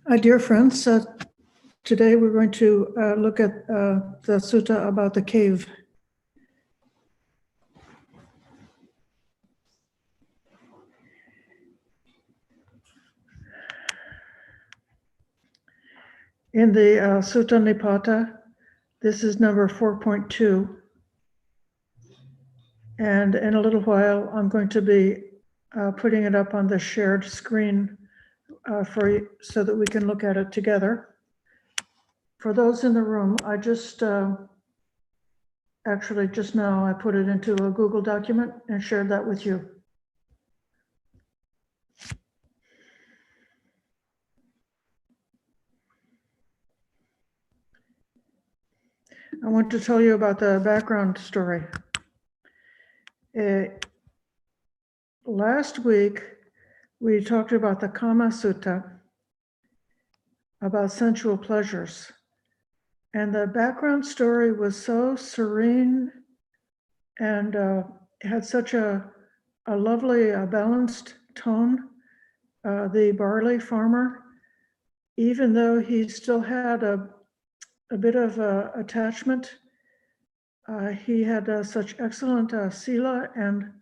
Dear friends, today we're going to look at the sutta about the cave. In the Sutta Nipata, this is number 4.2. And in a little while, I'm going to be putting it up on the shared screen for you so that we can look at it together. For those in the room, I just actually just now I put it into a Google document and shared that with you. I want to tell you about the background story. Last week, we talked about the Kama Sutta, about sensual pleasures. And the background story was so serene and had such a lovely, balanced tone. The barley farmer, even though he still had a bit of attachment, he had such excellent sila and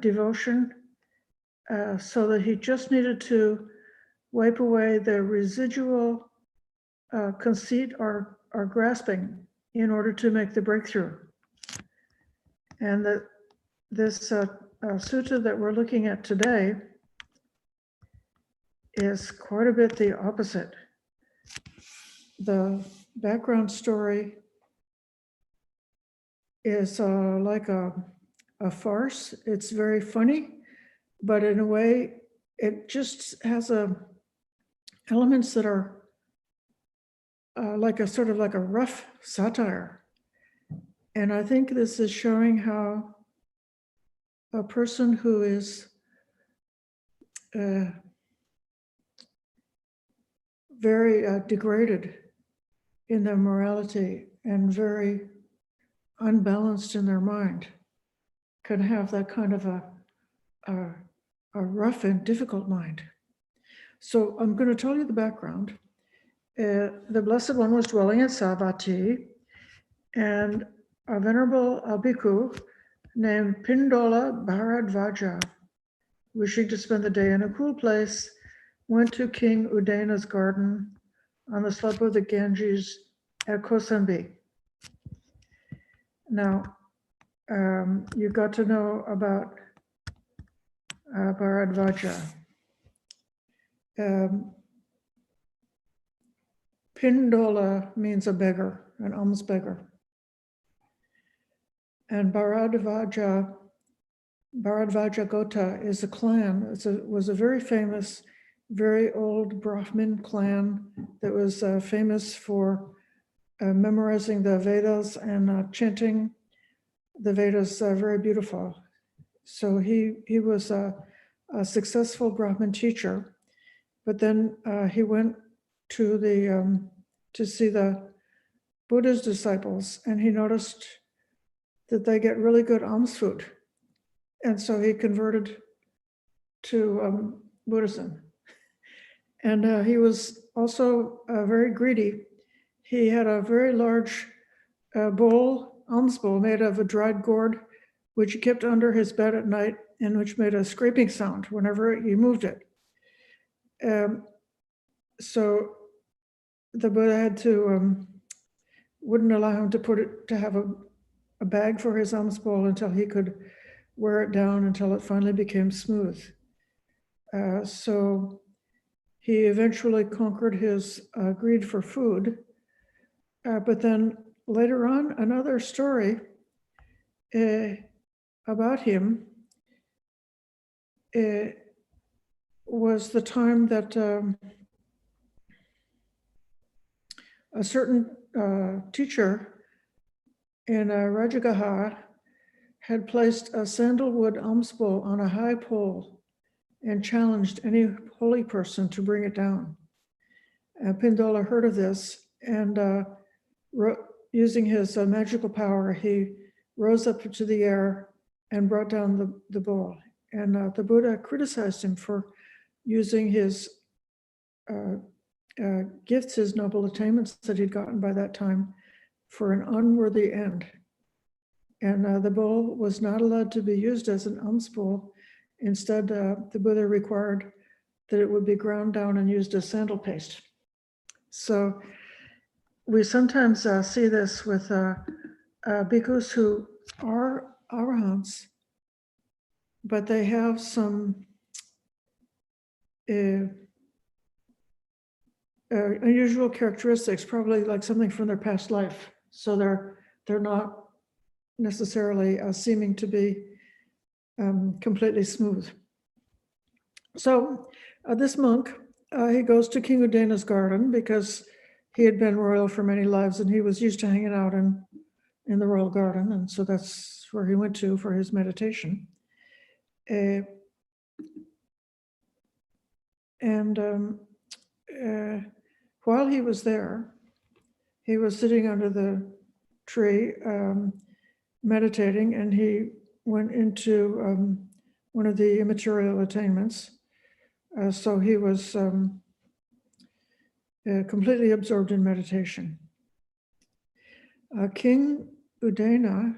devotion, so that he just needed to wipe away the residual conceit or grasping in order to make the breakthrough. And this sutta that we're looking at today is quite a bit the opposite. The background story is like a farce. It's very funny, but in a way, it just has elements that are like a sort of like a rough satire. And I think this is showing how a person who is very degraded in their morality and very unbalanced in their mind can have that kind of a rough and difficult mind. So I'm going to tell you the background. The Blessed One was dwelling at Savatthi, and a venerable bhikkhu named Pindola Bharadvaja, wishing to spend the day in a cool place, went to King Udaina's garden on the slope of the Ganges at Kosambi. Now, you got to know about Bharadvaja. Pindola means a beggar, an alms beggar. And Bharadvaja Gota is a clan. Was a very famous, very old Brahmin clan that was famous for memorizing the Vedas and chanting the Vedas very beautiful. So he was a successful Brahmin teacher, but then he went to see the Buddha's disciples, and he noticed that they get really good alms food. And so he converted to Buddhism. And he was also very greedy. He had a very large alms bowl made of a dried gourd, which he kept under his bed at night and which made a scraping sound whenever he moved it. So the Buddha had to, wouldn't allow him to have a bag for his alms bowl until he could wear it down until it finally became smooth. So he eventually conquered his greed for food. But then later on, another story about him was the time that a certain teacher in Rajagaha had placed a sandalwood alms bowl on a high pole and challenged any holy person to bring it down. Pindola heard of this and using his magical power, he rose up to the air and brought down the bowl. And the Buddha criticized him for using his gifts his noble attainments that he'd gotten by that time for an unworthy end. And the bowl was not allowed to be used as an alms bowl. Instead, the Buddha required that it would be ground down and used as sandal paste. So we sometimes see this with bhikkhus who are arahants, but they have some unusual characteristics, probably like something from their past life. So they're not necessarily seeming to be completely smooth. So this monk, he goes to King Udena's garden because he had been royal for many lives and he was used to hanging out in the royal garden. And so that's where he went to for his meditation. While he was there, he was sitting under the tree meditating, and he went into one of the immaterial attainments. So he was completely absorbed in meditation. King Udena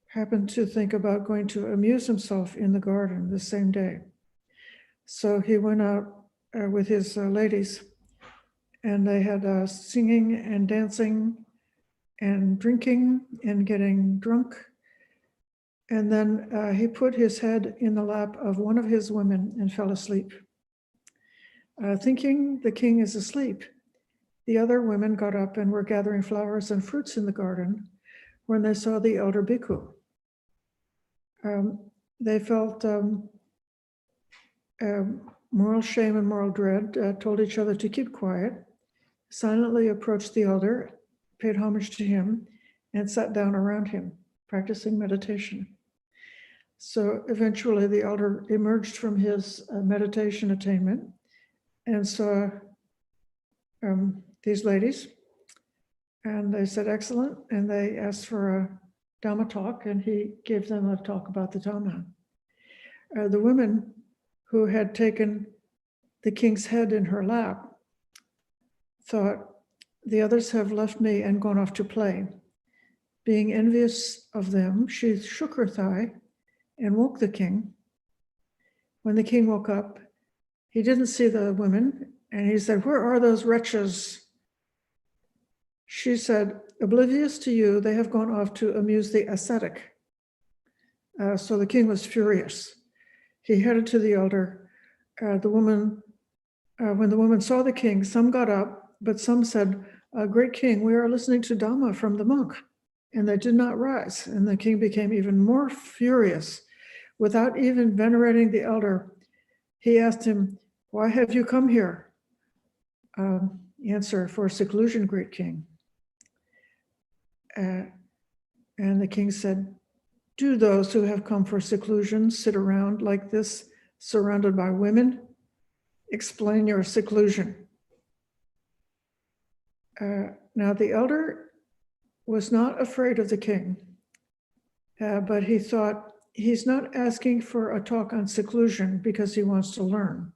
happened to think about going to amuse himself in the garden the same day. So he went out with his ladies, and they had singing and dancing and drinking and getting drunk. And then he put his head in the lap of one of his women and fell asleep. Thinking the king is asleep, the other women got up and were gathering flowers and fruits in the garden when they saw the elder bhikkhu. They felt moral shame and moral dread, told each other to keep quiet, silently approached the elder, paid homage to him, and sat down around him, practicing meditation. So eventually the elder emerged from his meditation attainment and saw these ladies, and they said, excellent, and they asked for a Dhamma talk, and he gave them a talk about the Dhamma. The women who had taken the king's head in her lap thought, the others have left me and gone off to play. Being envious of them, she shook her thigh and woke the king. When the king woke up, he didn't see the women, and he said, where are those wretches? She said, oblivious to you, they have gone off to amuse the ascetic. So the king was furious. He headed to the elder. When the woman saw the king, some got up, but some said, great king, we are listening to Dhamma from the monk. And they did not rise. And the king became even more furious. Without even venerating the elder, he asked him, why have you come here? Answer, for seclusion, great king. And the king said, do those who have come for seclusion sit around like this, surrounded by women? Explain your seclusion. Now the elder was not afraid of the king, but he thought, he's not asking for a talk on seclusion because he wants to learn.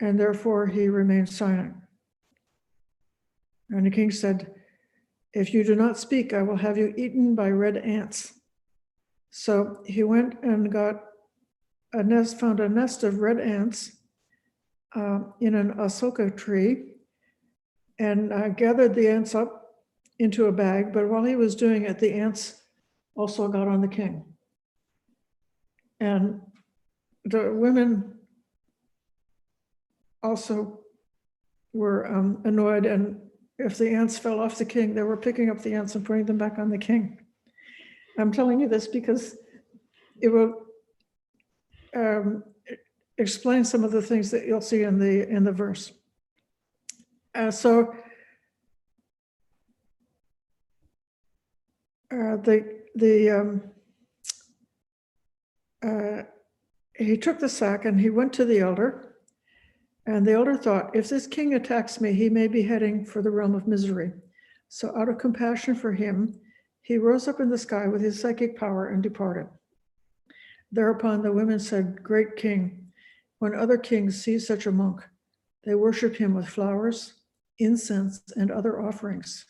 And therefore he remained silent. And the king said, if you do not speak, I will have you eaten by red ants. So he went and found a nest of red ants in an asoka tree, and gathered the ants up into a bag. But while he was doing it, the ants also got on the king. And the women also were annoyed, and if the ants fell off the king, they were picking up the ants and putting them back on the king. I'm telling you this because it will explain some of the things that you'll see in the verse. He took the sack and he went to the elder. And the elder thought, if this king attacks me, he may be heading for the realm of misery. So out of compassion for him, he rose up in the sky with his psychic power and departed. Thereupon the women said, great king, when other kings see such a monk, They worship him with flowers, incense, and other offerings.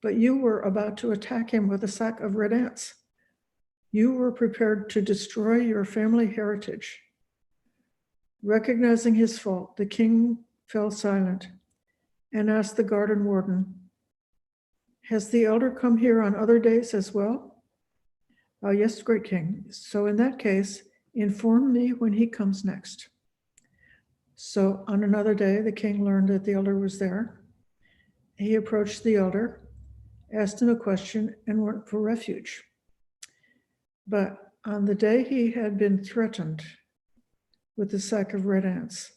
But you were about to attack him with a sack of red ants. You were prepared to destroy your family heritage. Recognizing his fault, the king fell silent and asked the garden warden, "Has the elder come here on other days as well?" "Yes, great king. So in that case, inform me when he comes next." So on another day, the king learned that the elder was there. He approached the elder, asked him a question, and went for refuge. But on the day he had been threatened with the sack of red ants,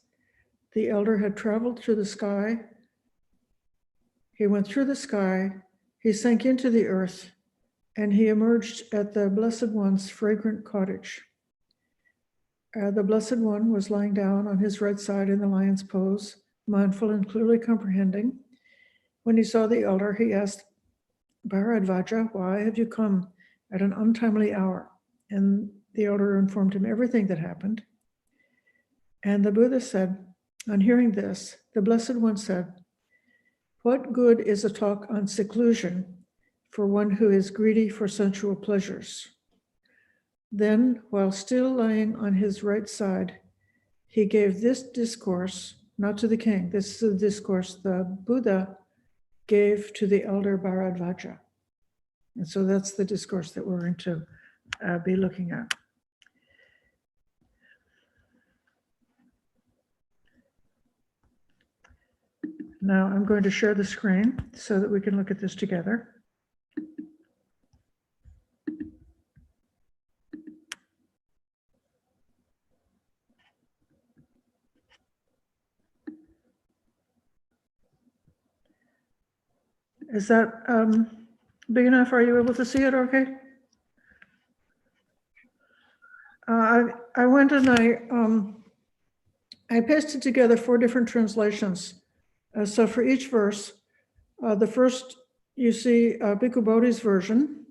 the elder had traveled through the sky. He went through the sky, he sank into the earth, and he emerged at the Blessed One's fragrant cottage. The Blessed One was lying down on his right side in the lion's pose, mindful and clearly comprehending. When he saw the elder, he asked, "Bharadvaja, why have you come at an untimely hour?" And the elder informed him everything that happened. And the Buddha said, on hearing this, the Blessed One said, "What good is a talk on seclusion for one who is greedy for sensual pleasures?" Then, while still lying on his right side, he gave this discourse, not to the king, this is the discourse the Buddha gave to the elder Bharadvaja. And so that's the discourse that we're going to be looking at. Now I'm going to share the screen so that we can look at this together. Is that big enough? Are you able to see it okay? I went and I pasted together 4 different translations. So for each verse, the first you see Bhikkhu Bodhi's version,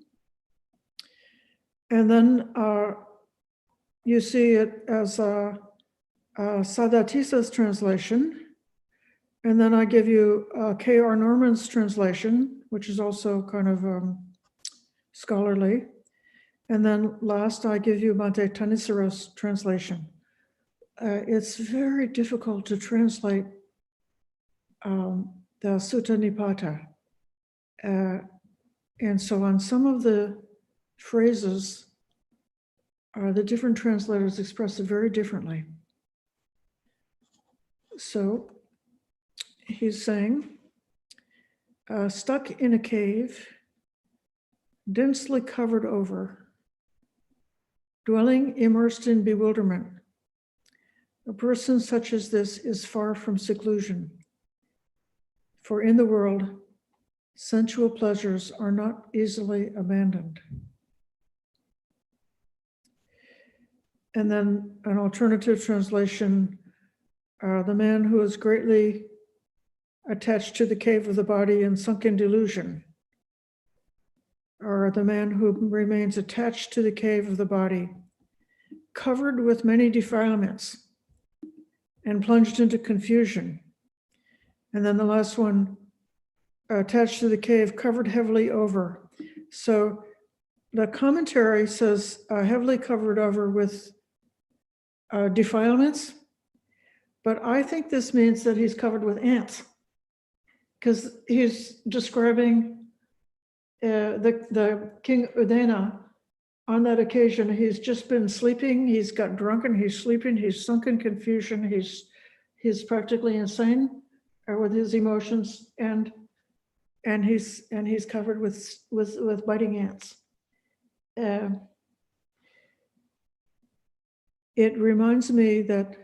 and then you see it as Sadatisa's translation, and then I give you K.R. Norman's translation, which is also kind of scholarly. And then last, I give you Bhante Thanissara's translation. It's very difficult to translate the Sutta Nipata. And so on some of the phrases, the different translators express it very differently. So he's saying, stuck in a cave, densely covered over, dwelling immersed in bewilderment. A person such as this is far from seclusion. For in the world, sensual pleasures are not easily abandoned. And then an alternative translation, the man who is greatly attached to the cave of the body and sunk in delusion, or the man who remains attached to the cave of the body, covered with many defilements and plunged into confusion. And then the last one, attached to the cave, covered heavily over. So the commentary says heavily covered over with defilements, but I think this means that he's covered with ants, because he's describing the King Udena. On that occasion, he's just been sleeping, he's got drunken, he's sleeping, he's sunk in confusion, he's practically insane with his emotions, and he's covered with biting ants. It reminds me that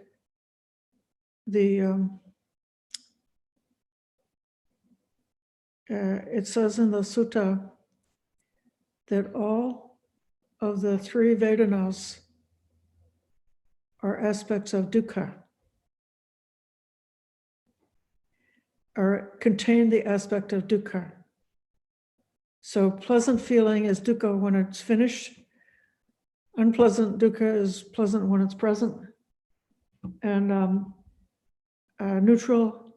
it says in the sutta that all of the 3 Vedanas are aspects of dukkha, or contain the aspect of dukkha. So pleasant feeling is dukkha when it's finished. Unpleasant dukkha is pleasant when it's present. And neutral,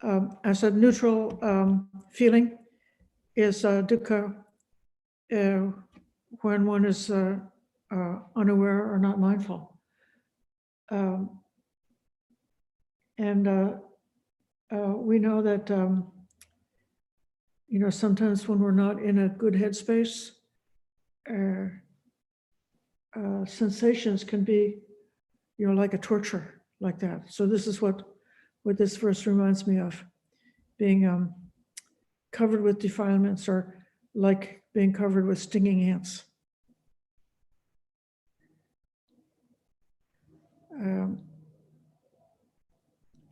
I said neutral feeling is dukkha when one is unaware or not mindful. And we know that, sometimes when we're not in a good headspace, sensations can be, like a torture like that. So this is what this verse reminds me of, being covered with defilements, or like being covered with stinging ants.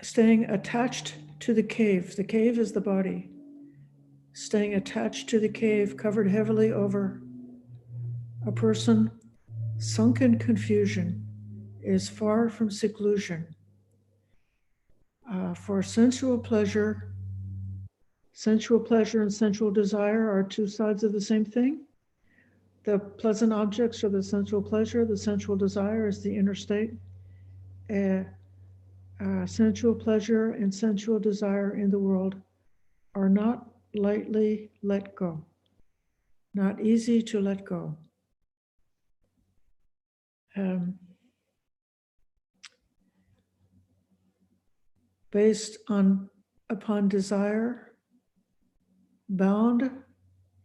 Staying attached to the cave. The cave is the body. Staying attached to the cave, covered heavily over a person, sunk in confusion, is far from seclusion. For sensual pleasure and sensual desire are two sides of the same thing. The pleasant objects are the sensual pleasure. The sensual desire is the inner state. Sensual pleasure and sensual desire in the world are not lightly let go, not easy to let go. Based upon desire, bound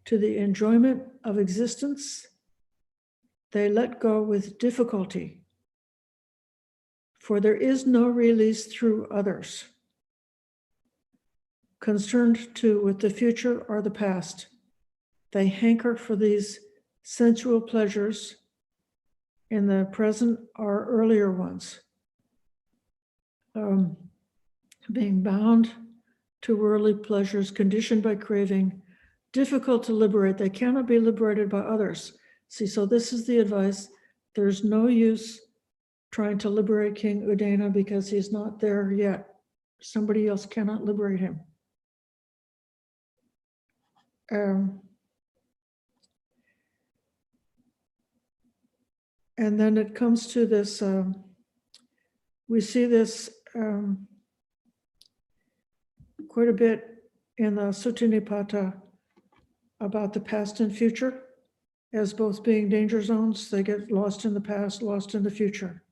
to the enjoyment of existence, they let go with difficulty, for there is no release through others. Concerned too with the future or the past, they hanker for these sensual pleasures in the present or earlier ones. Being bound to worldly pleasures, conditioned by craving, difficult to liberate. They cannot be liberated by others. See, so this is the advice. There's no use trying to liberate King Udana because he's not there yet. Somebody else cannot liberate him. And then it comes to this, we see this quite a bit in the Sutta Nipata about the past and future as both being danger zones. They get lost in the past, lost in the future.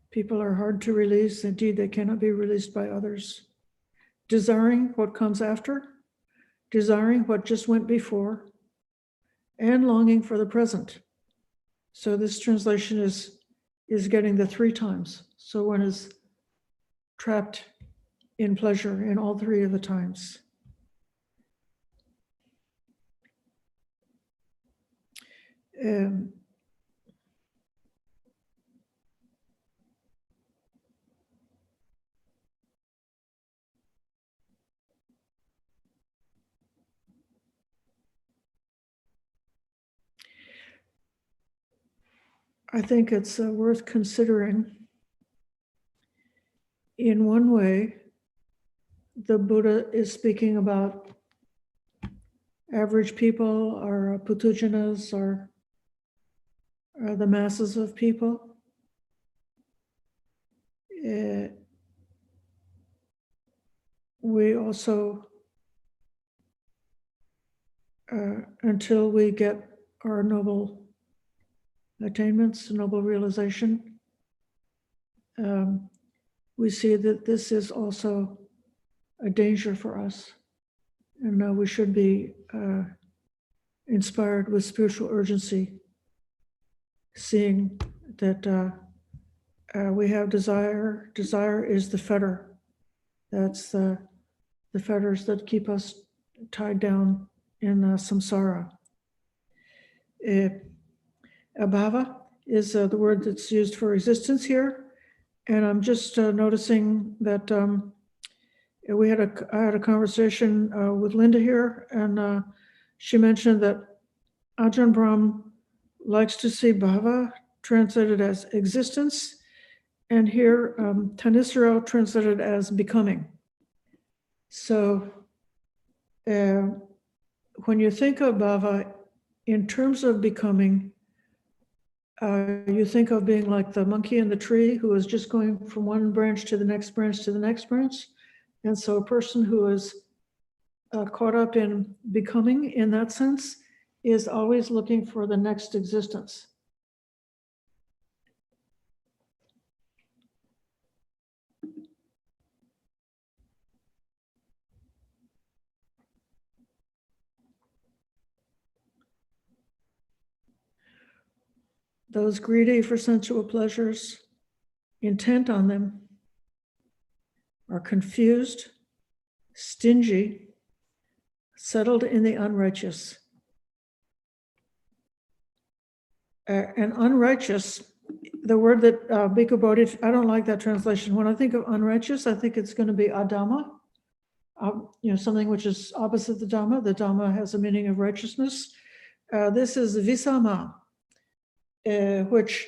People are hard to release. Indeed, they cannot be released by others. Desiring what comes after, desiring what just went before, and longing for the present. So this translation is getting the 3 times. So one is trapped in pleasure in all 3 of the times. I think it's worth considering. In one way, the Buddha is speaking about average people, or putujanas, or the masses of people. We also, until we get our noble attainments, noble realization, we see that this is also a danger for us. And we should be inspired with spiritual urgency, seeing that we have desire. Desire is the fetter. That's the fetters that keep us tied down in samsara. Abhava is the word that's used for existence here. And I'm just noticing that I had a conversation with Linda here, and she mentioned that Ajahn Brahm likes to see bhava translated as existence, and here Thanissaro translated as becoming. So when you think of bhava in terms of becoming, you think of being like the monkey in the tree who is just going from one branch to the next branch to the next branch. And so a person who is caught up in becoming in that sense is always looking for the next existence. Those greedy for sensual pleasures, intent on them, are confused, stingy, settled in the unrighteous. And unrighteous, the word that Bhikkhu Bodhi, I don't like that translation. When I think of unrighteous, I think it's going to be adhamma, something which is opposite the Dhamma. The Dhamma has a meaning of righteousness. This is visama, which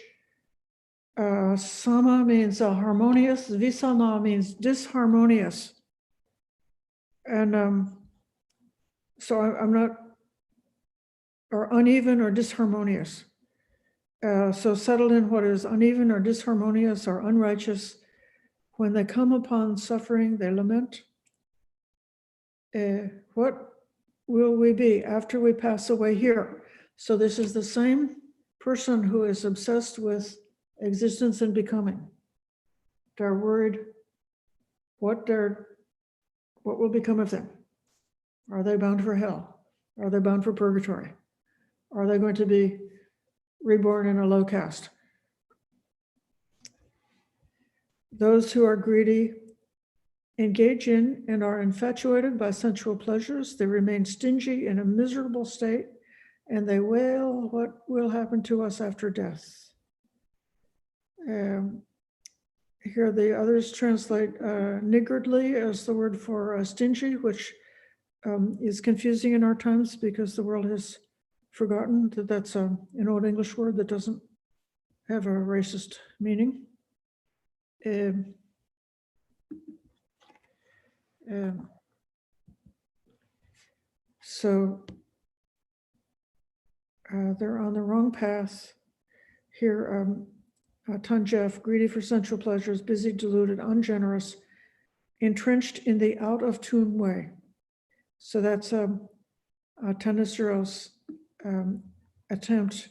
sama means harmonious, visama means disharmonious. And so I'm not, or uneven or disharmonious. So settled in what is uneven or disharmonious or unrighteous. When they come upon suffering, they lament. What will we be after we pass away here? So this is the same person who is obsessed with existence and becoming. They're worried what will become of them. Are they bound for hell? Are they bound for purgatory? Are they going to be reborn in a low caste? Those who are greedy engage in and are infatuated by sensual pleasures. They remain stingy in a miserable state, and they wail, what will happen to us after death? Here the others translate niggardly as the word for stingy, which is confusing in our times because the world has forgotten that that's an old English word that doesn't have a racist meaning. So they're on the wrong path. Here, Tanjef, greedy for sensual pleasures, busy, deluded, ungenerous, entrenched in the out of tune way. So that's Tanisuro's attempt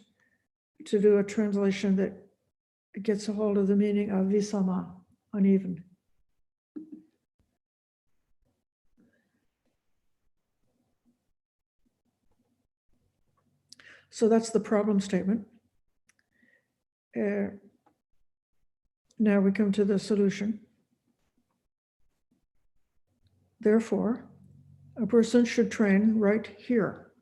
to do a translation that gets a hold of the meaning of visama, uneven. So that's the problem statement. Now we come to the solution. Therefore, a person should train right here.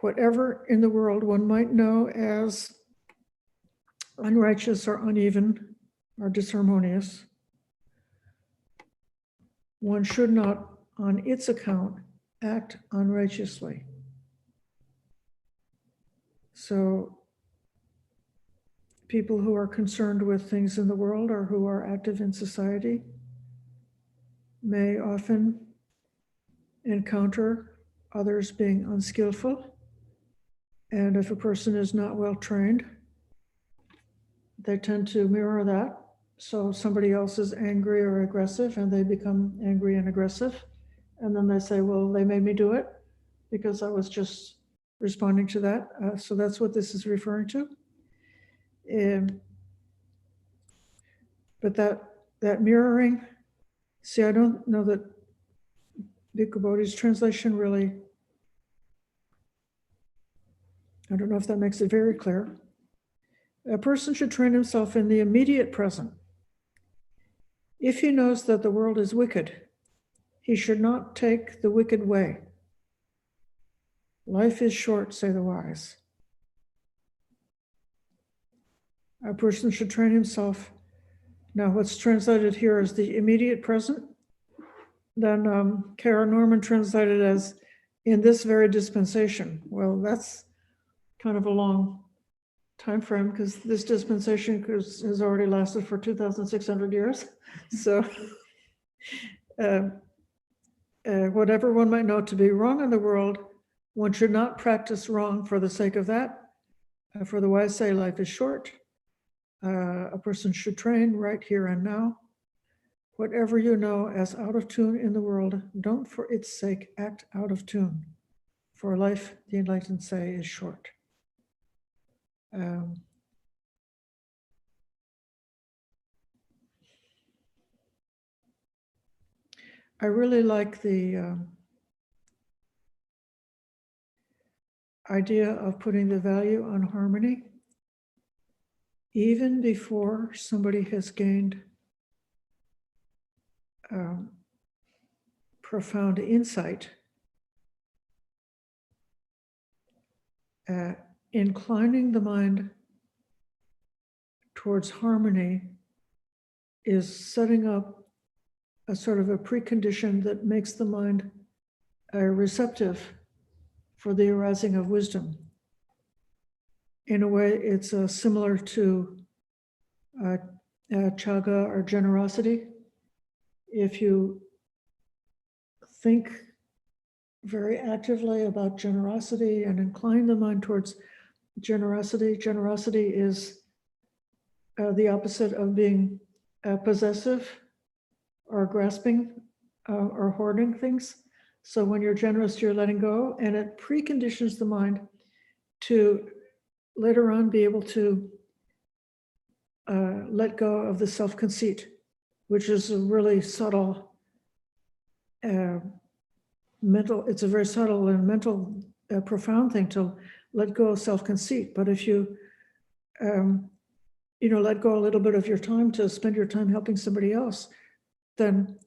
Whatever in the world one might know as unrighteous or uneven or disharmonious, one should not, on its account, act unrighteously. So people who are concerned with things in the world or who are active in society may often encounter others being unskillful. And if a person is not well trained, they tend to mirror that. So somebody else is angry or aggressive and they become angry and aggressive. And then they say, well, they made me do it because I was just responding to that. So that's what this is referring to. But that mirroring, see, I don't know that Bhikkhu Bodhi's translation really, I don't know if that makes it very clear. A person should train himself in the immediate present. If he knows that the world is wicked, he should not take the wicked way. Life is short, say the wise. A person should train himself. Now, what's translated here as the immediate present. Then Kara Norman translated as in this very dispensation. Well, that's kind of a long time frame because this dispensation has already lasted for 2,600 years. So whatever one might know to be wrong in the world, one should not practice wrong for the sake of that. For the wise say, life is short. A person should train right here and now. Whatever you know as out of tune in the world, don't for its sake act out of tune. For life, the enlightened say, is short. I really like the idea of putting the value on harmony, even before somebody has gained profound insight. Inclining the mind towards harmony is setting up a sort of a precondition that makes the mind receptive for the arising of wisdom. In a way, it's similar to chaga or generosity. If you think very actively about generosity and incline the mind towards generosity, generosity is the opposite of being possessive or grasping or hoarding things. So when you're generous, you're letting go, and it preconditions the mind to later on be able to let go of the self-conceit, which is a really subtle mental, it's a very subtle and mental profound thing to let go of self-conceit. But if you, let go a little bit of your time to spend your time helping somebody else, then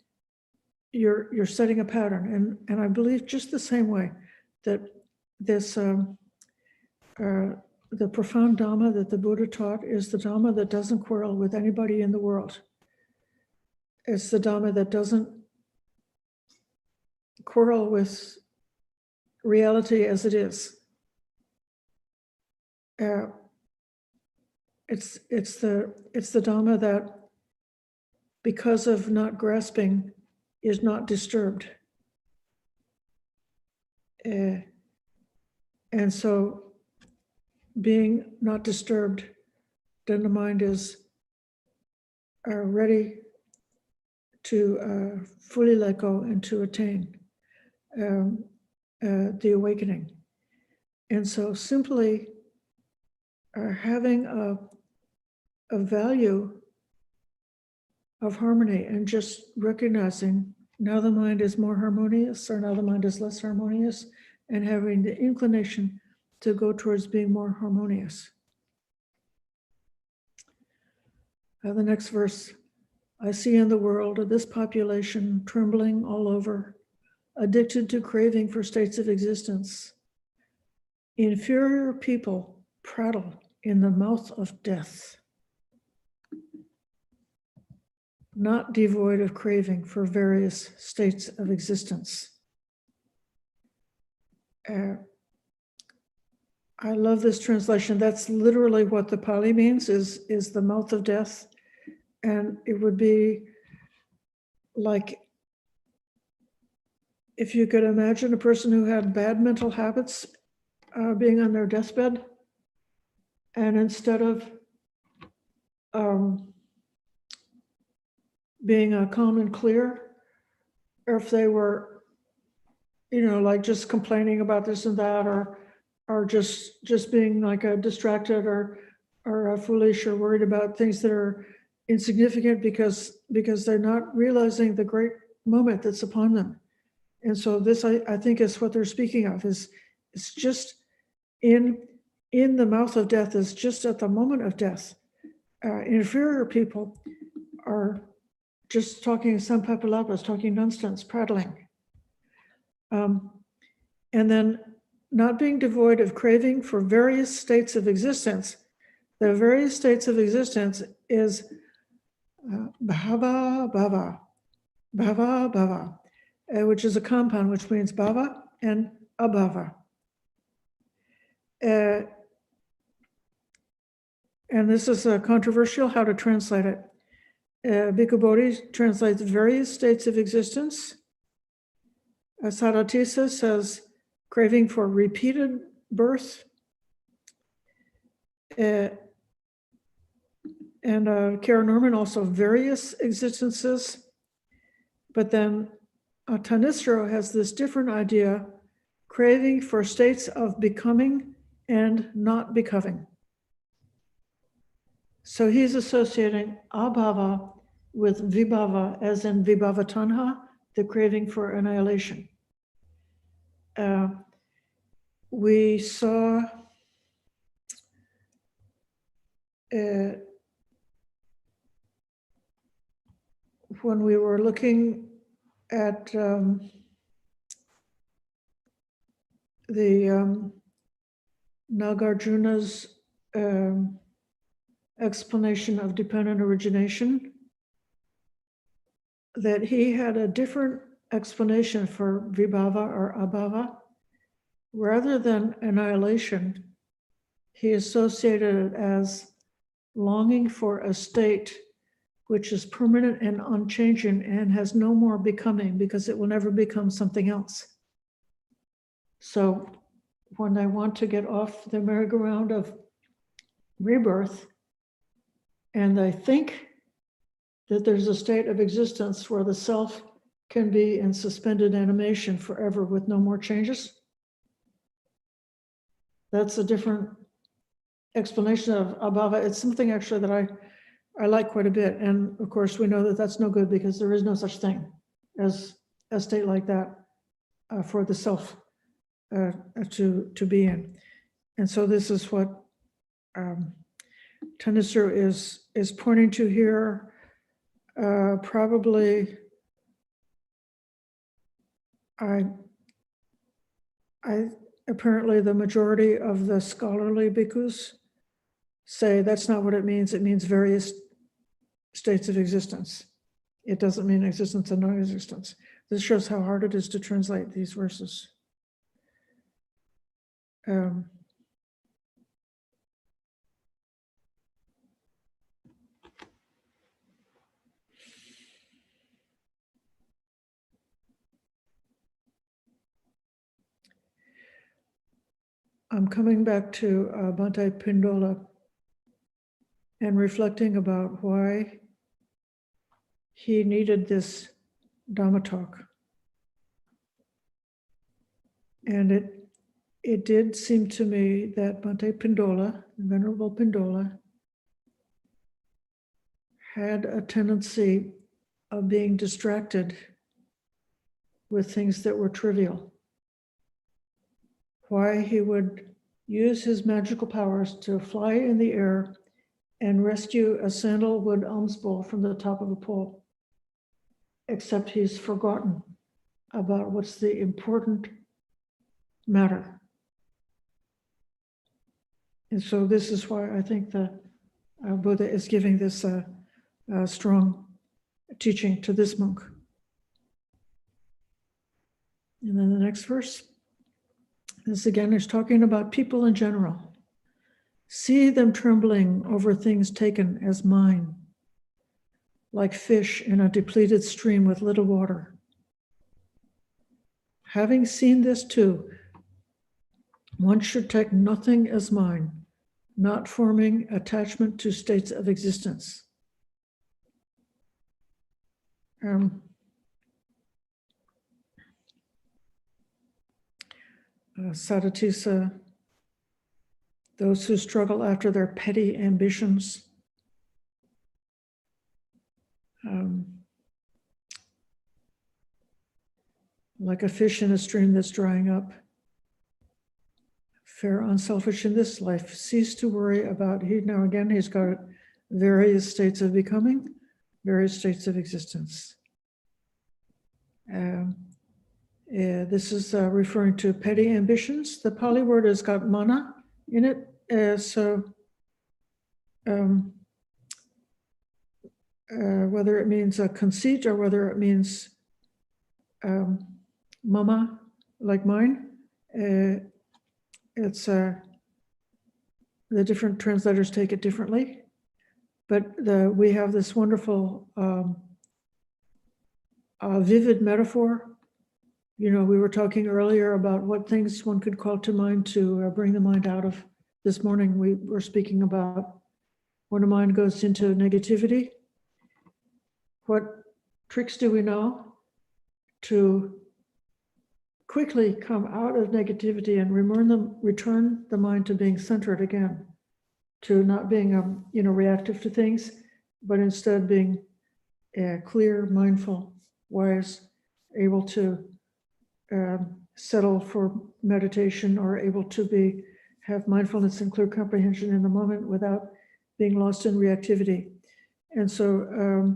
you're setting a pattern. And I believe just the same way that this, the profound Dhamma that the Buddha taught is the Dhamma that doesn't quarrel with anybody in the world. It's the Dhamma that doesn't quarrel with reality as it is. It's the Dhamma that, because of not grasping, is not disturbed. And so being not disturbed, then the mind is ready to fully let go and to attain the awakening. And so simply having a value of harmony and just recognizing now the mind is more harmonious or now the mind is less harmonious, and having the inclination to go towards being more harmonious. The next verse, I see in the world this population trembling all over, addicted to craving for states of existence. Inferior people prattle in the mouth of death, not devoid of craving for various states of existence. I love this translation. That's literally what the Pali means, is the mouth of death. And it would be like if you could imagine a person who had bad mental habits being on their deathbed, and instead of being calm and clear, or if they were, like just complaining about this and that, or just being like distracted or foolish or worried about things that are insignificant because they're not realizing the great moment that's upon them. And so this, I think, is what they're speaking of, is it's just in the mouth of death, is just at the moment of death. Inferior people are just talking sampapalapas, talking nonsense, prattling. And then not being devoid of craving for various states of existence. The various states of existence is bhava, bhava, bhava, bhava, which is a compound which means bhava and abhava. And this is controversial how to translate it. Bhikkhu Bodhi translates various states of existence, Saratisa says, craving for repeated birth. And Kara Norman also various existences. But then Tanistro has this different idea, craving for states of becoming and not becoming. So he's associating abhava with vibhava, as in vibhava tanha, the craving for annihilation. We saw when we were looking at the Nagarjuna's explanation of dependent origination, that he had a different explanation for vibhava or abhava. Rather than annihilation, he associated it as longing for a state which is permanent and unchanging and has no more becoming, because it will never become something else. So when I want to get off the merry-go-round of rebirth, and I think that there's a state of existence where the self can be in suspended animation forever with no more changes, that's a different explanation of abhava. It's something actually that I like quite a bit. And of course, we know that that's no good, because there is no such thing as a state like that for the self to be in. And so this is what Tanistro is pointing to here. Probably, apparently the majority of the scholarly bhikkhus say that's not what it means. It means various states of existence. It doesn't mean existence and non-existence. This shows how hard it is to translate these verses. I'm coming back to Bhante Pindola and reflecting about why he needed this Dhamma talk. And it did seem to me that Bhante Pindola, Venerable Pindola, had a tendency of being distracted with things that were trivial. Why he would use his magical powers to fly in the air and rescue a sandalwood alms bowl from the top of a pole, except he's forgotten about what's the important matter. And so this is why I think the Buddha is giving this strong teaching to this monk. And then the next verse, this again is talking about people in general. See them trembling over things taken as mine, like fish in a depleted stream with little water. Having seen this too, one should take nothing as mine, not forming attachment to states of existence. Saratisa, those who struggle after their petty ambitions, like a fish in a stream that's drying up. Fair, unselfish in this life, cease to worry about, now again, he's got various states of becoming, various states of existence. This is referring to petty ambitions. The Pali word has got mana in it. Whether it means a conceit or whether it means mama, like mine, it's the different translators take it differently. But we have this wonderful vivid metaphor You know, we were talking earlier about what things one could call to mind to bring the mind out of. This morning, we were speaking about when a mind goes into negativity, what tricks do we know to quickly come out of negativity and return the mind to being centered again, to not being reactive to things, but instead being clear, mindful, wise, able to settle for meditation, or able to have mindfulness and clear comprehension in the moment without being lost in reactivity. And so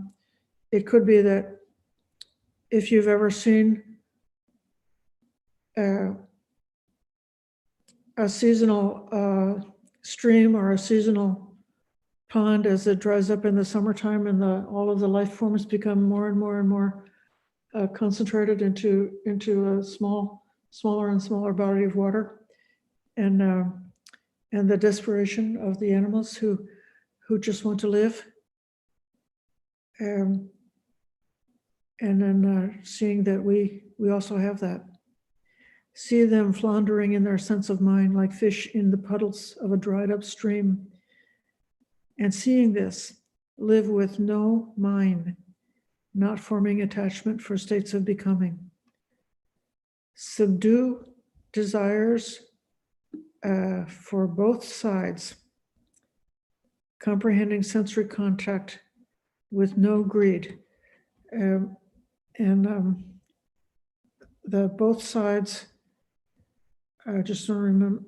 it could be that if you've ever seen a seasonal stream or a seasonal pond as it dries up in the summertime, and all of the life forms become more and more and more concentrated into a smaller and smaller body of water, and the desperation of the animals who just want to live, and then seeing that we also have that. See them floundering in their sense of mind like fish in the puddles of a dried up stream. And seeing this, live with no mind, not forming attachment for states of becoming. Subdue desires for both sides, comprehending sensory contact with no greed. The both sides, I just don't remember.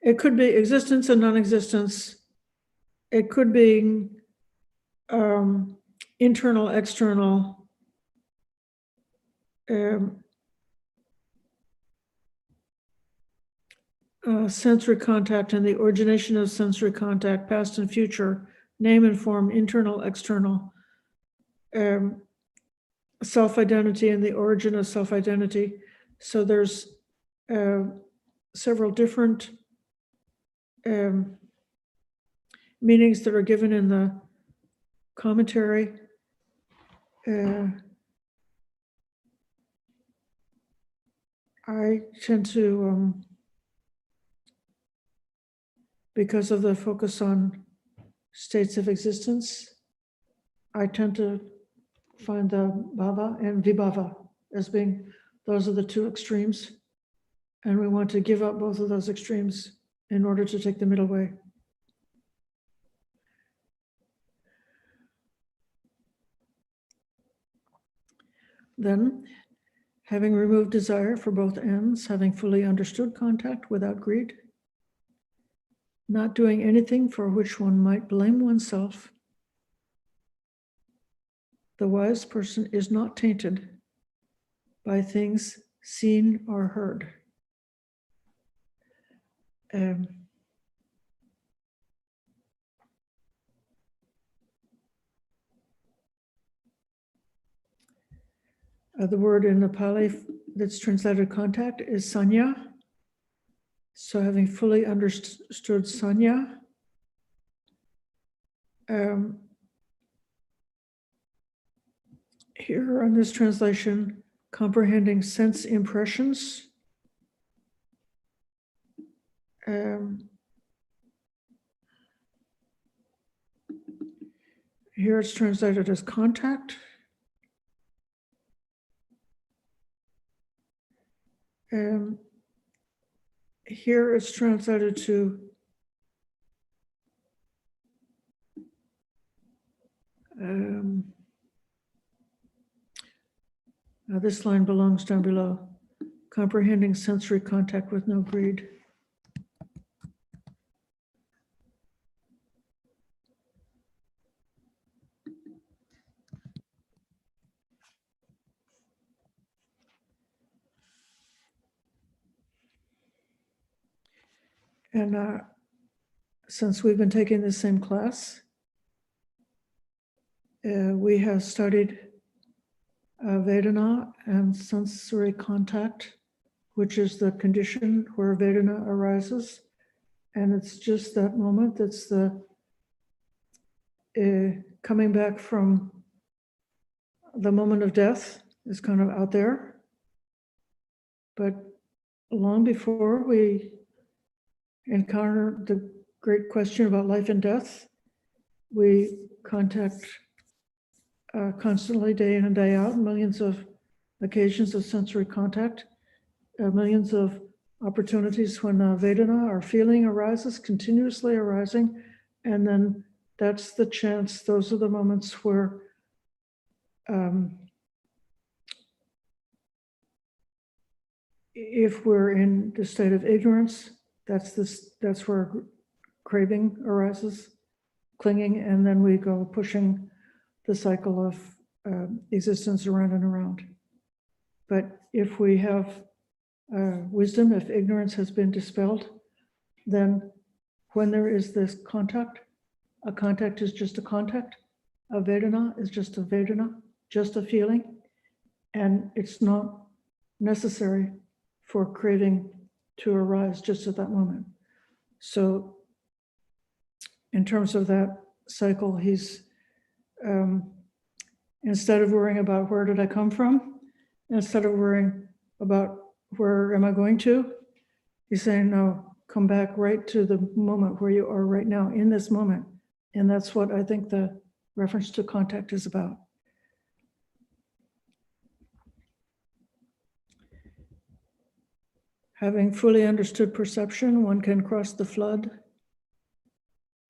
It could be existence and non-existence. It could be internal, external. Sensory contact and the origination of sensory contact, past and future, name and form, internal, external. Self-identity and the origin of self-identity. So there's several different meanings that are given in the commentary. I tend to, because of the focus on states of existence, I tend to find the bhava and vibhava as being, those are the two extremes. And we want to give up both of those extremes in order to take the middle way. Then, having removed desire for both ends, having fully understood contact without greed, not doing anything for which one might blame oneself, the wise person is not tainted by things seen or heard. The word in the Pali that's translated contact is sanya. So having fully understood sanya, here in this translation, comprehending sense impressions. Here it's translated as contact. Here it's translated to this line belongs down below. Comprehending sensory contact with no greed. And since we've been taking the same class, we have studied Vedana and sensory contact, which is the condition where Vedana arises. And it's just that moment that's the coming back from the moment of death is kind of out there. But long before we encounter the great question about life and death, we contact constantly, day in and day out, millions of occasions of sensory contact, millions of opportunities when Vedana, our feeling, arises, continuously arising. And then that's the chance, those are the moments where if we're in the state of ignorance, that's where craving arises, clinging, and then we go pushing the cycle of existence around and around. But if we have wisdom, if ignorance has been dispelled, then when there is this contact, a contact is just a contact, a Vedana is just a Vedana, just a feeling, and it's not necessary for craving to arise just at that moment. So in terms of that cycle, he's, instead of worrying about where did I come from, instead of worrying about where am I going to, he's saying, no, come back right to the moment where you are right now, in this moment. And that's what I think the reference to contact is about. Having fully understood perception, one can cross the flood.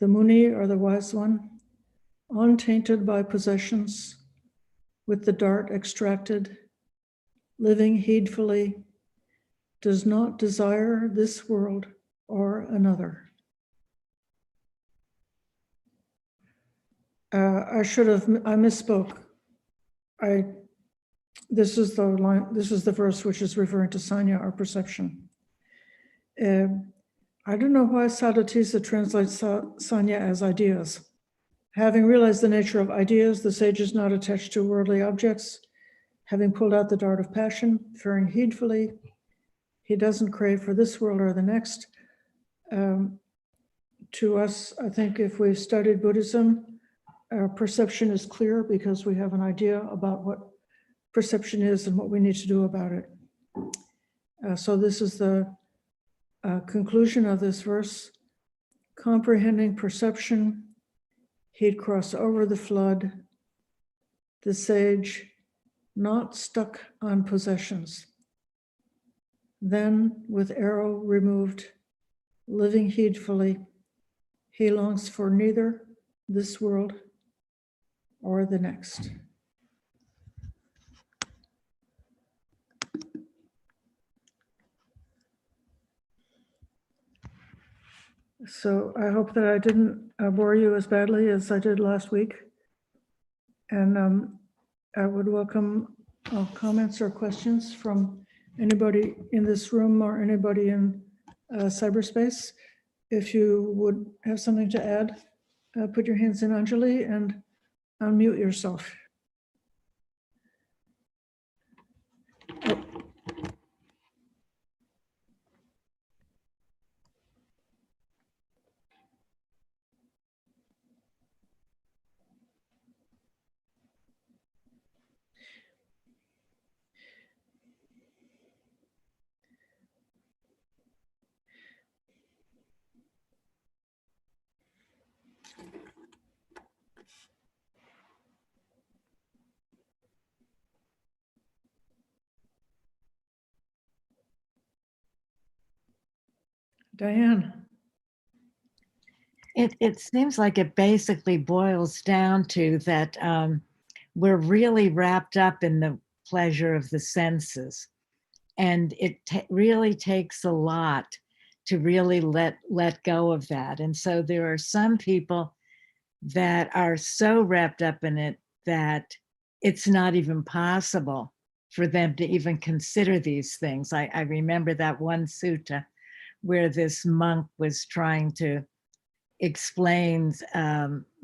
The Muni, or the wise one, untainted by possessions, with the dart extracted, living heedfully, does not desire this world or another. I misspoke. This is the line, this is the verse which is referring to Sanya, or perception. I don't know why Sadhatisa translates Sanya as ideas. Having realized the nature of ideas, the sage is not attached to worldly objects. Having pulled out the dart of passion, faring heedfully, he doesn't crave for this world or the next. To us, I think if we've studied Buddhism, our perception is clear because we have an idea about what perception is and what we need to do about it. So this is the conclusion of this verse. Comprehending perception, he'd cross over the flood. The sage, not stuck on possessions. Then, with arrow removed, living heedfully, he longs for neither this world or the next. So I hope that I didn't bore you as badly as I did last week. And I would welcome comments or questions from anybody in this room or anybody in cyberspace. If you would have something to add, put your hands in, Anjali, and unmute yourself. Diane. It seems like it basically boils down to that we're really wrapped up in the pleasure of the senses. And it really takes a lot to really let go of that. And so there are some people that are so wrapped up in it that it's not even possible for them to even consider these things. I remember that one sutta where this monk was trying to explain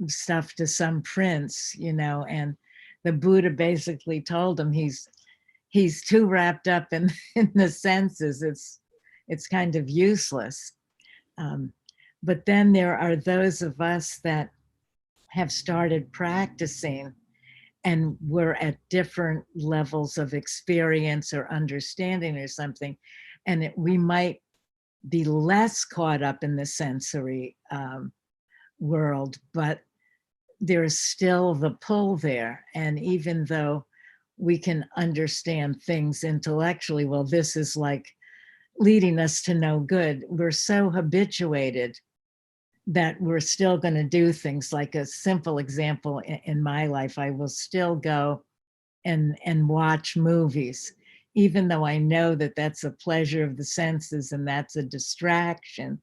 stuff to some prince, and the Buddha basically told him he's too wrapped up in the senses. It's kind of useless. But then there are those of us that have started practicing, and we're at different levels of experience or understanding or something, and we might be less caught up in the sensory world, but there's still the pull there. And even though we can understand things intellectually, well, this is like leading us to no good, we're so habituated that we're still going to do things. Like a simple example in my life, I will still go and watch movies, even though I know that that's a pleasure of the senses and that's a distraction,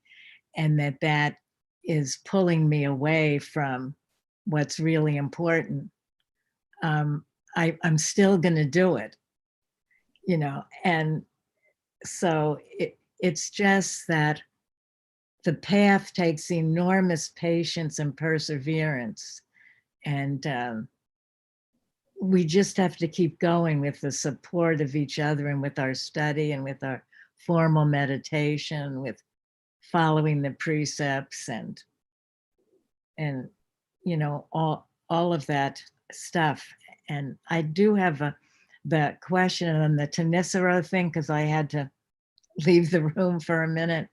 and that is pulling me away from what's really important. I'm still going to do it, you know. And so it's just that the path takes enormous patience and perseverance, and we just have to keep going with the support of each other, and with our study, and with our formal meditation, with following the precepts, and you know, all of that stuff. And I do have the question on the Tanisaro thing, because I had to leave the room for a minute.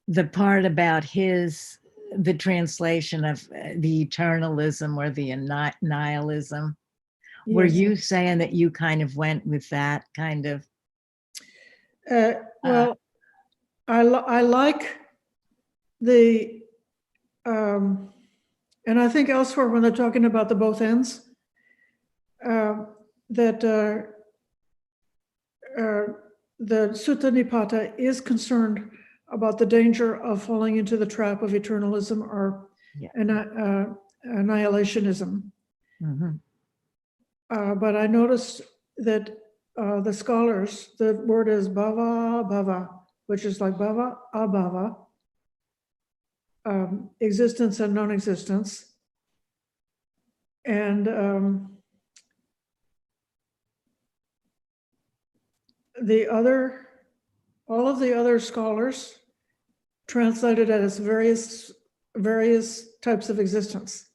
The part about the translation of the eternalism or the nihilism, were Yes. you saying that you kind of went with that kind of? Well, I like the, and I think elsewhere when they're talking about the both ends, that the Sutta Nipata is concerned about the danger of falling into the trap of eternalism or annihilationism. But I noticed that the scholars, the word is bhava, which is like bhava, abhava, existence and non-existence. And all of the other scholars translated it as various types of existence.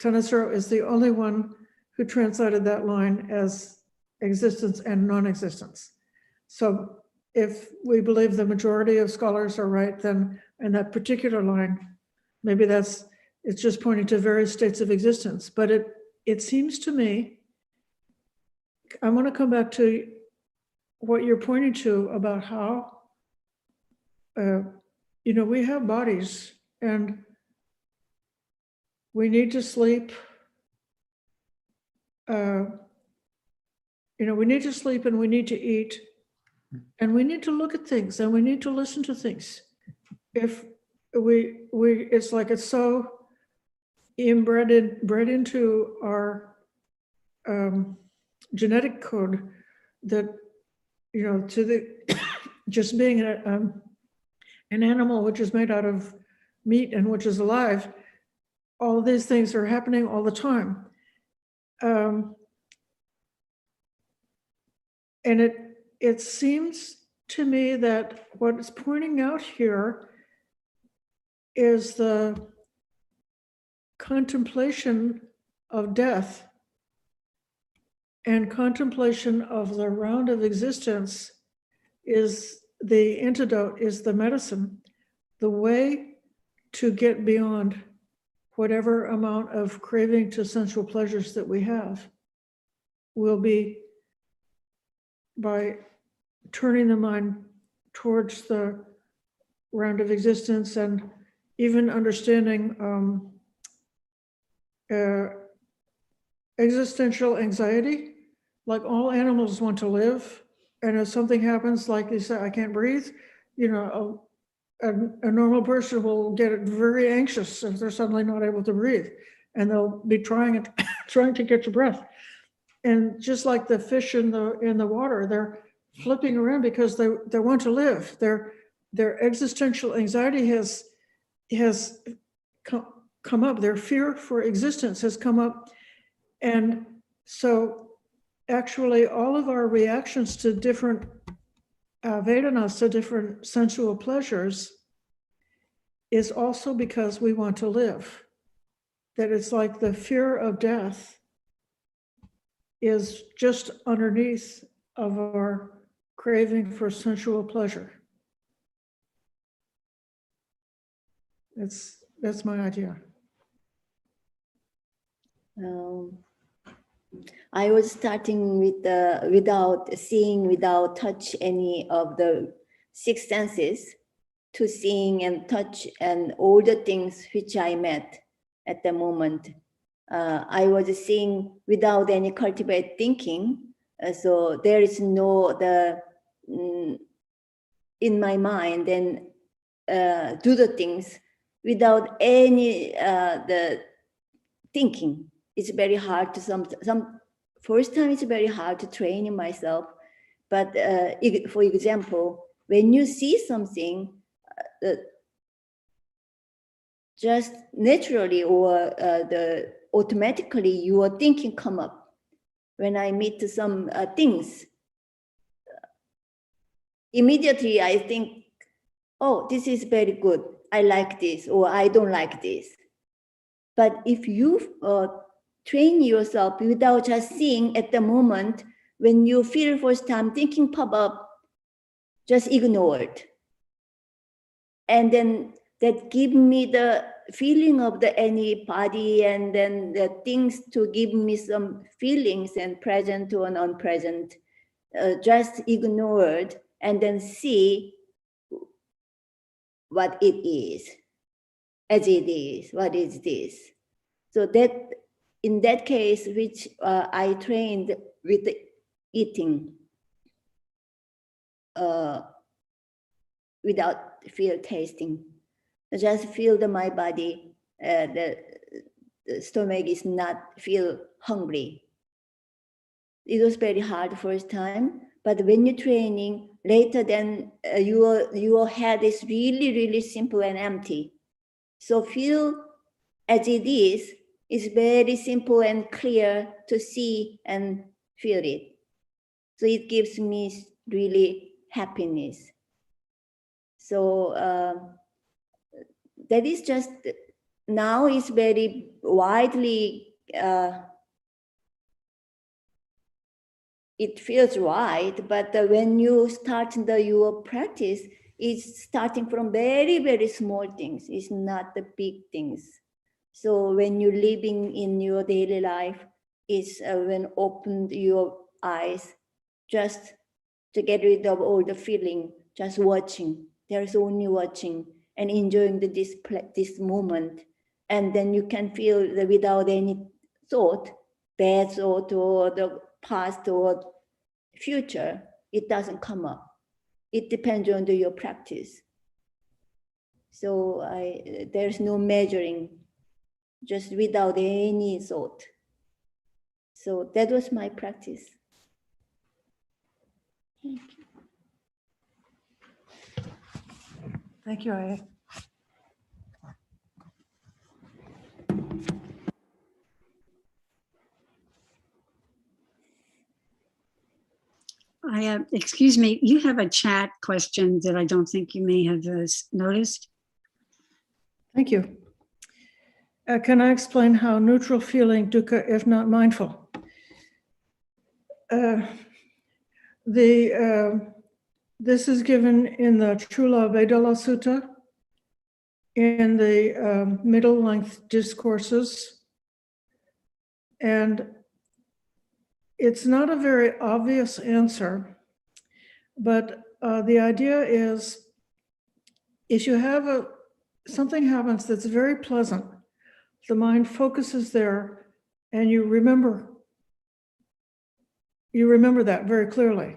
Tanisaro is the only one who translated that line as existence and non-existence. So if we believe the majority of scholars are right, then in that particular line, maybe it's just pointing to various states of existence. But it seems to me, I want to come back to what you're pointing to about how, we have bodies and we need to sleep. We need to sleep and we need to eat and we need to look at things and we need to listen to things. If it's like it's so bred into our genetic code that, to the just being an animal which is made out of meat and which is alive, all of these things are happening all the time. And it seems to me that what it's pointing out here is the contemplation of death and contemplation of the round of existence is the antidote, is the medicine, the way to get beyond whatever amount of craving to sensual pleasures that we have will be by turning the mind towards the round of existence and even understanding existential anxiety. Like all animals want to live, and if something happens, like they say, I can't breathe, a normal person will get very anxious if they're suddenly not able to breathe, and they'll be trying to catch a breath. And just like the fish in the water, they're flipping around because they want to live. Their existential anxiety has come up. Their fear for existence has come up, and so actually all of our reactions to different Vedanas, to different sensual pleasures, is also because we want to live. That it's like the fear of death is just underneath of our craving for sensual pleasure. That's my idea. I was starting with without seeing, without touch any of the six senses, to seeing and touch and all the things which I met at the moment. I was seeing without any cultivate thinking. So there is no in my mind and do the things without any the thinking. It's very hard to some first time. It's very hard to train in myself. But for example, when you see something, just naturally or automatically your thinking come up. When I meet some things, immediately I think, oh, this is very good. I like this, or I don't like this. But if you train yourself without just seeing at the moment, when you feel first time thinking pop up, just ignore it. And then that give me the feeling of the any body, and then the things to give me some feelings and present or non-present, just ignored, and then see what it is, as it is, what is this? So that, in that case, which I trained with the eating, without feel tasting. Just feel my body, the stomach is not feel hungry. It was very hard first time, but when you're training, later then your head is really, really simple and empty. So feel as it is very simple and clear to see and feel it. So it gives me really happiness. So that is just, now is very widely, it feels right, but when you start your practice, it's starting from very, very small things. It's not the big things. So when you're living in your daily life, it's when open your eyes, just to get rid of all the feeling, just watching. There's only watching and enjoying this moment. And then you can feel that without any thought, bad thought or the past or future, it doesn't come up. It depends on your practice. So there's no measuring, just without any thought. So that was my practice. Thank you. Thank you, Ayya. Excuse me, you have a chat question that I don't think you may have noticed. Thank you. Can I explain how neutral feeling dukkha if not mindful? This is given in the Chula Vedala Sutta, in the middle length discourses. And it's not a very obvious answer, but the idea is, if you have something happens that's very pleasant, the mind focuses there and you remember that very clearly.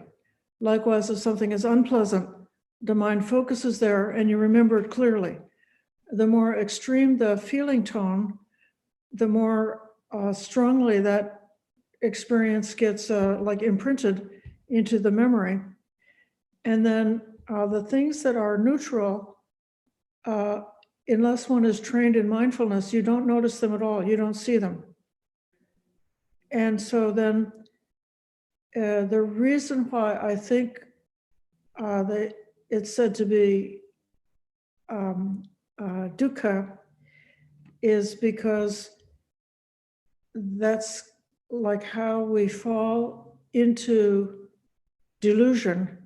Likewise, if something is unpleasant, the mind focuses there and you remember it clearly. The more extreme the feeling tone, the more strongly that experience gets like imprinted into the memory. And then the things that are neutral, unless one is trained in mindfulness, you don't notice them at all. You don't see them. And so then the reason why I think it's said to be dukkha is because that's like how we fall into delusion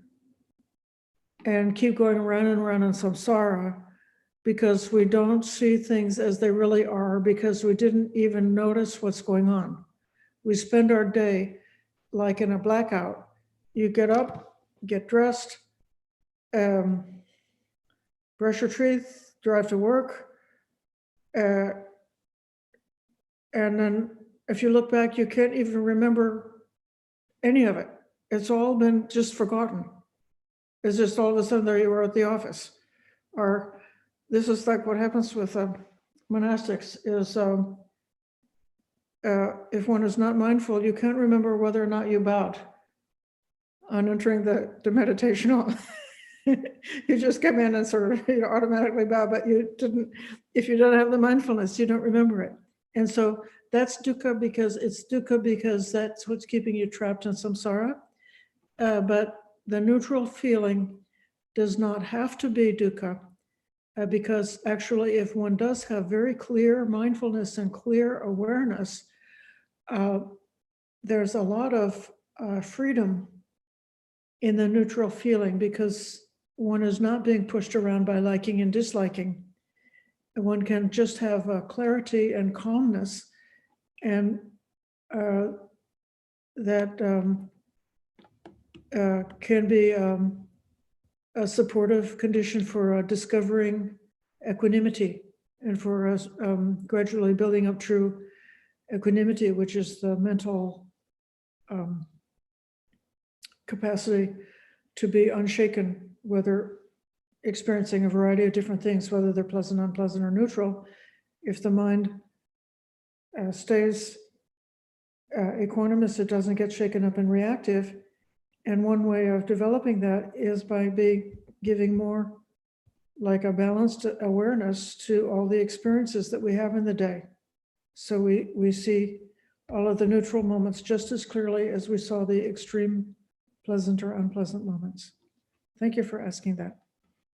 and keep going around and around in samsara because we don't see things as they really are, because we didn't even notice what's going on. We spend our day like in a blackout. You get up, get dressed, brush your teeth, drive to work, and then if you look back, you can't even remember any of it. It's all been just forgotten. It's just all of a sudden there you were at the office. Or this is like what happens with monastics is if one is not mindful, you can't remember whether or not you bowed on entering the meditation hall. You just come in and sort of automatically bow, but you didn't, if you don't have the mindfulness, you don't remember it. And so that's dukkha because that's what's keeping you trapped in samsara. But the neutral feeling does not have to be dukkha, because actually if one does have very clear mindfulness and clear awareness, there's a lot of freedom in the neutral feeling because one is not being pushed around by liking and disliking. One can just have clarity and calmness, and that can be a supportive condition for discovering equanimity and for gradually building up true equanimity, which is the mental capacity to be unshaken, whether experiencing a variety of different things, whether they're pleasant, unpleasant, or neutral. If the mind stays equanimous, it doesn't get shaken up and reactive. And one way of developing that is by giving more like a balanced awareness to all the experiences that we have in the day. So we see all of the neutral moments just as clearly as we saw the extreme pleasant or unpleasant moments. Thank you for asking that.